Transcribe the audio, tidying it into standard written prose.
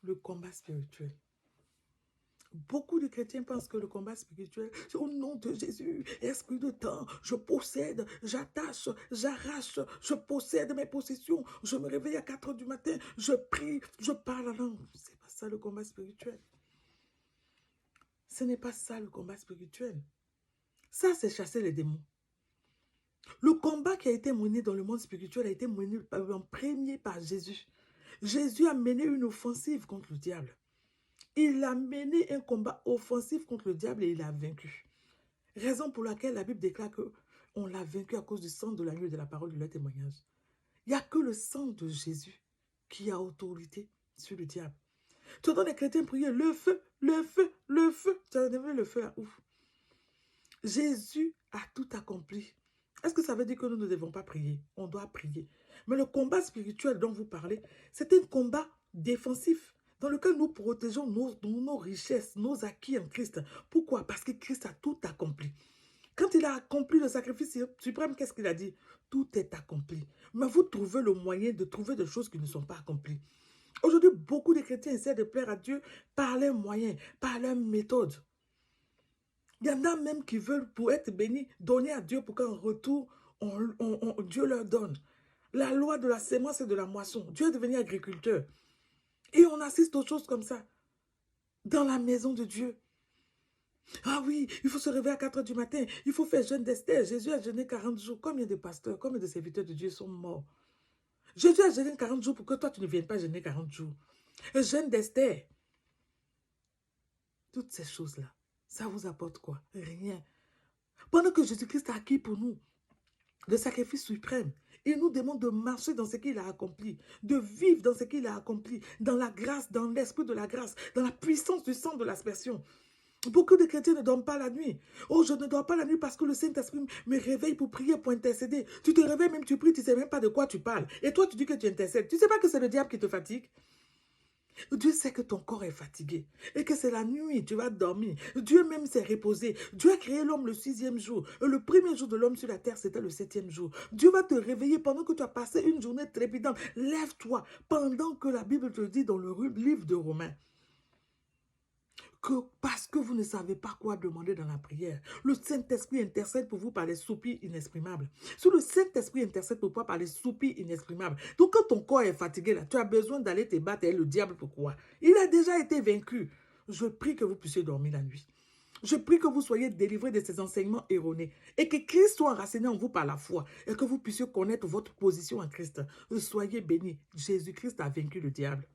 le combat spirituel. Beaucoup de chrétiens pensent que le combat spirituel, c'est au nom de Jésus, esprit de temps, je possède, j'attache, j'arrache, je possède mes possessions, je me réveille à 4 heures du matin, je prie, je parle en langue. C'est pas ça le combat spirituel. Ce n'est pas ça le combat spirituel. Ça, c'est chasser les démons. Le combat qui a été mené dans le monde spirituel a été mené en premier par Jésus. Jésus a mené une offensive contre le diable. Il a mené un combat offensif contre le diable et il a vaincu. Raison pour laquelle la Bible déclare qu'on l'a vaincu à cause du sang de l'agneau et de la parole de leur témoignage. Il n'y a que le sang de Jésus qui a autorité sur le diable. Tu entends les chrétiens prier le feu, le feu, le feu. Tu as vu le feu là, ouf. Jésus a tout accompli. Est-ce que ça veut dire que nous ne devons pas prier? On doit prier. Mais le combat spirituel dont vous parlez, c'est un combat défensif dans lequel nous protégeons nos richesses, nos acquis en Christ. Pourquoi? Parce que Christ a tout accompli. Quand il a accompli le sacrifice suprême, qu'est-ce qu'il a dit? Tout est accompli. Mais vous trouvez le moyen de trouver des choses qui ne sont pas accomplies. Aujourd'hui, beaucoup de chrétiens essaient de plaire à Dieu par leurs moyens, par leurs méthodes. Il y en a même qui veulent, pour être bénis, donner à Dieu pour qu'en retour, Dieu leur donne. La loi de la sémence et de la moisson. Dieu est devenu agriculteur. Et on assiste aux choses comme ça. Dans la maison de Dieu. Ah oui, il faut se réveiller à 4 heures du matin. Il faut faire jeûne d'Esther. Jésus a jeûné 40 jours. Combien de pasteurs, combien de serviteurs de Dieu sont morts? Jésus a jeûné 40 jours pour que toi, tu ne viennes pas jeûner 40 jours. Le jeûne d'Esther. Toutes ces choses-là, ça vous apporte quoi? Rien. Pendant que Jésus-Christ a acquis pour nous le sacrifice suprême, il nous demande de marcher dans ce qu'il a accompli, de vivre dans ce qu'il a accompli, dans la grâce, dans l'esprit de la grâce, dans la puissance du sang de l'aspersion. Beaucoup de chrétiens ne dorment pas la nuit. Oh, je ne dors pas la nuit parce que le Saint-Esprit me réveille pour prier, pour intercéder. Tu te réveilles même, tu pries, tu ne sais même pas de quoi tu parles. Et toi, tu dis que tu intercèdes. Tu ne sais pas que c'est le diable qui te fatigue? Dieu sait que ton corps est fatigué et que c'est la nuit, tu vas dormir. Dieu même s'est reposé. Dieu a créé l'homme le 6e jour. Et le premier jour de l'homme sur la terre, c'était le 7e jour. Dieu va te réveiller pendant que tu as passé une journée trépidante. Lève-toi pendant que la Bible te dit dans le livre de Romains que parce que vous ne savez pas quoi demander dans la prière, le Saint-Esprit intercède pour vous par les soupirs inexprimables. Si le Saint-Esprit intercède pour toi par les soupirs inexprimables, donc quand ton corps est fatigué, là, tu as besoin d'aller te battre avec le diable. Pourquoi? Il a déjà été vaincu. Je prie que vous puissiez dormir la nuit. Je prie que vous soyez délivrés de ces enseignements erronés et que Christ soit enraciné en vous par la foi et que vous puissiez connaître votre position en Christ. Soyez bénis. Jésus-Christ a vaincu le diable.